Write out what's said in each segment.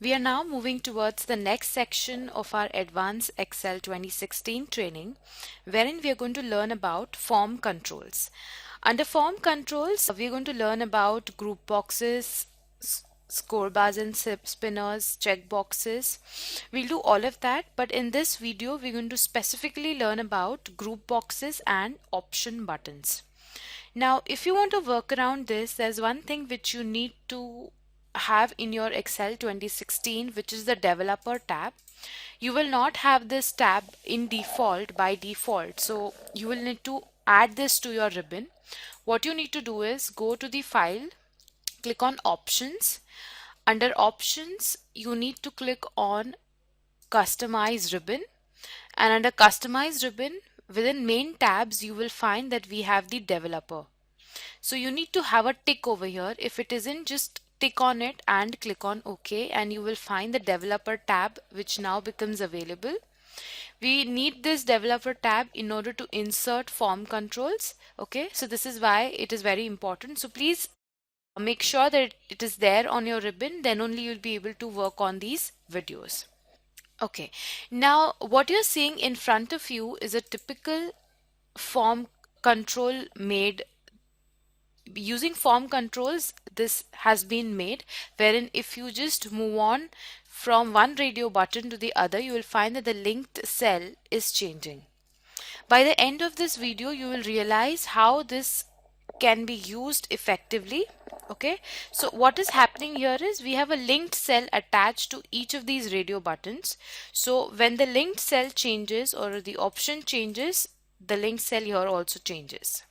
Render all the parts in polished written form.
We are now moving towards the next section of our Advanced Excel 2016 training, wherein we are going to learn about form controls. Under form controls, we are going to learn about group boxes, score bars and spinners, check boxes. We'll do all of that, but in this video, we're going to specifically learn about group boxes and option buttons. Now, if you want to work around this, there's one thing which you need to have in your Excel 2016, which is the developer tab. You will not have this tab in default by default, so you will need to add this to your ribbon. What you need to do is go to the file, click on options. Under options, you need to click on customize ribbon, and under customize ribbon, within main tabs, you will find that we have the developer. So you need to have a tick over here. If it isn't, just tick on it and click on OK, and you will find the developer tab, which now becomes available. We need this developer tab in order to insert form controls. Okay, so this is why it is very important. So please make sure that it is there on your ribbon, then only you'll be able to work on these videos. Okay, now what you're seeing in front of you is a typical form control made using form controls. This has been made wherein if you just move on from one radio button to the other, you will find that the linked cell is changing. By the end of this video, you will realize how this can be used effectively. Okay, so what is happening here is we have a linked cell attached to each of these radio buttons. So when the linked cell changes or the option changes, the linked cell here also changes.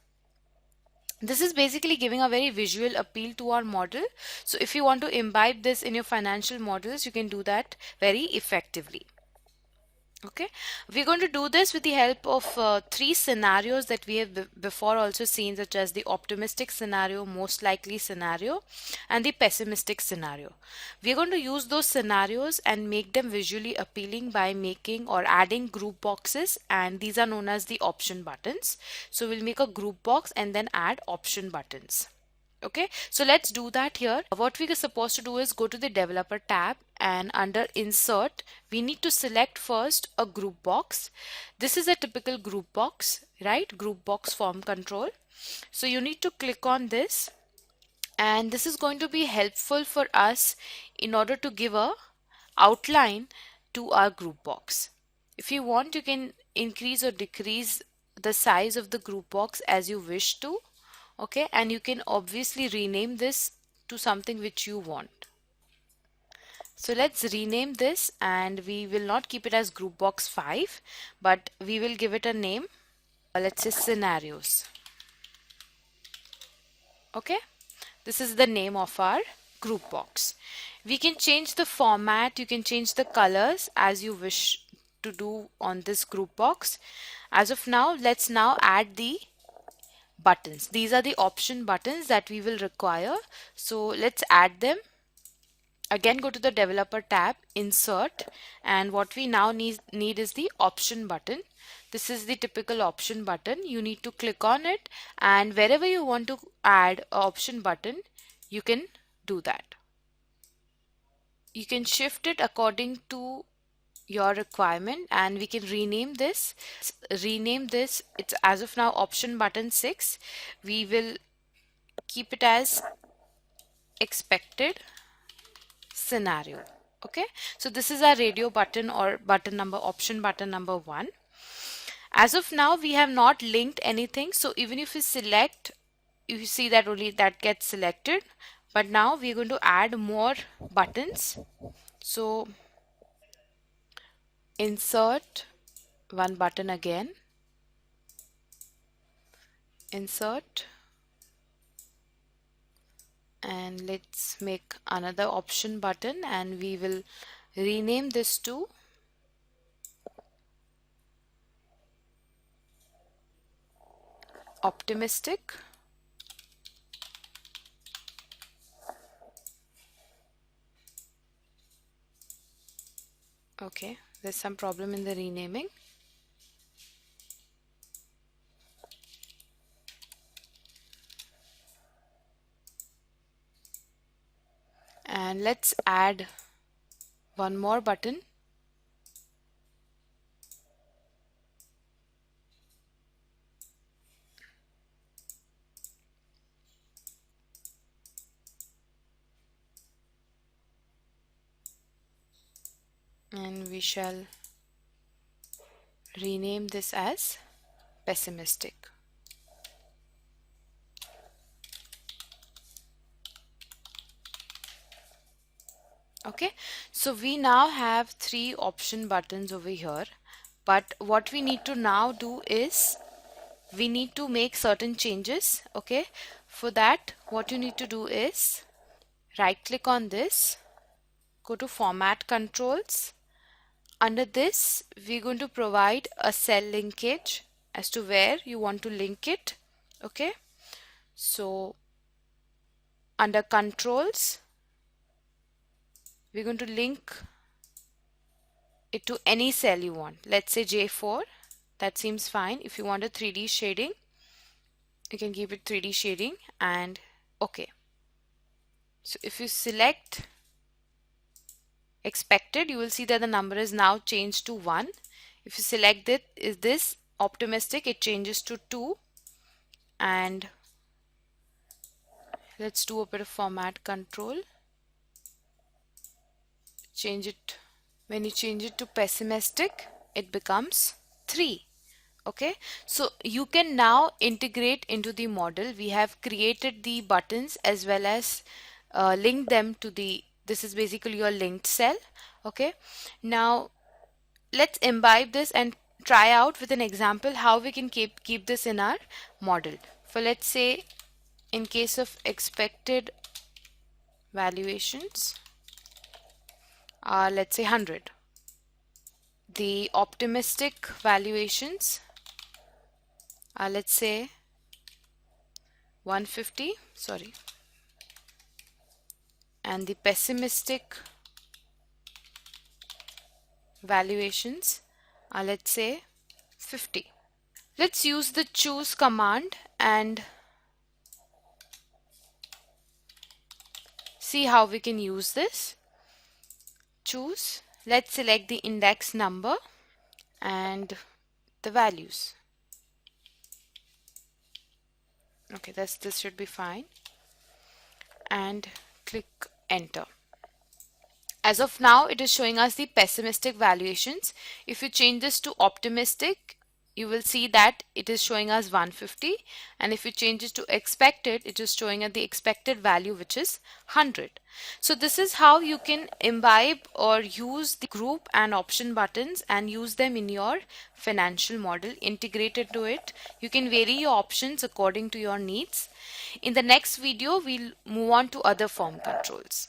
This is basically giving a very visual appeal to our model. So if you want to imbibe this in your financial models, you can do that very effectively. Okay, we're going to do this with the help of three scenarios that we have before also seen, such as the optimistic scenario, most likely scenario, and the pessimistic scenario. We're going to use those scenarios and make them visually appealing by making or adding group boxes, and these are known as the option buttons. So we'll make a group box and then add option buttons. Okay, so let's do that here. What we are supposed to do is go to the developer tab, and under insert we need to select first a group box. This is a typical group box, right? Group box form control. So you need to click on this, and this is going to be helpful for us in order to give a outline to our group box. If you want, you can increase or decrease the size of the group box as you wish to. Okay, and you can obviously rename this to something which you want. So let's rename this, and we will not keep it as group box 5, but we will give it a name. Let's say scenarios. Okay, this is the name of our group box. We can change the format, you can change the colors as you wish to do on this group box. As of now, let's now add the buttons. These are the option buttons that we will require. So let's add them. Again, go to the developer tab, insert, and what we now need is the option button. This is the typical option button. You need to click on it, and wherever you want to add an option button, you can do that. You can shift it according to your requirement, and we can rename this. It's as of now option button 6. We will keep it as expected scenario. Okay, so this is our radio button or button number, option button number 1. As of now, we have not linked anything, so even if we select, you see that only that gets selected. But now we're going to add more buttons. So insert one button again, insert, and let's make another option button, and we will rename this to optimistic. Okay, there's some problem in the renaming. And let's add one more button, and we shall rename this as pessimistic. Okay, so we now have 3 option buttons over here, but what we need to now do is we need to make certain changes. Okay, for that what you need to do is right click on this, go to format controls. Under this we're going to provide a cell linkage as to where you want to link it. Okay, so under controls we're going to link it to any cell you want. Let's say J4, that seems fine. If you want a 3D shading, you can keep it 3D shading, and okay. So if you select expected, you will see that the number is now changed to 1. If you select it, is this optimistic, it changes to 2. And let's do a bit of format control. Change it. When you change it to pessimistic, it becomes 3. Okay, so you can now integrate into the model. We have created the buttons as well as link them to the, this is basically your linked cell. Okay, now let's imbibe this and try out with an example how we can keep this in our model. For let's say in case of expected valuations are, let's say 100. The optimistic valuations are, let's say 150, sorry, and the pessimistic valuations are, let's say 50. Let's use the choose command and see how we can use this. Choose, let's select the index number and the values. Okay, this should be fine, and click enter. As of now it is showing us the pessimistic valuations. If you change this to optimistic, you will see that it is showing us 150, and if you change it to expected, it is showing at the expected value, which is 100. So this is how you can imbibe or use the group and option buttons and use them in your financial model, integrate into it. You can vary your options according to your needs. In the next video we'll move on to other form controls.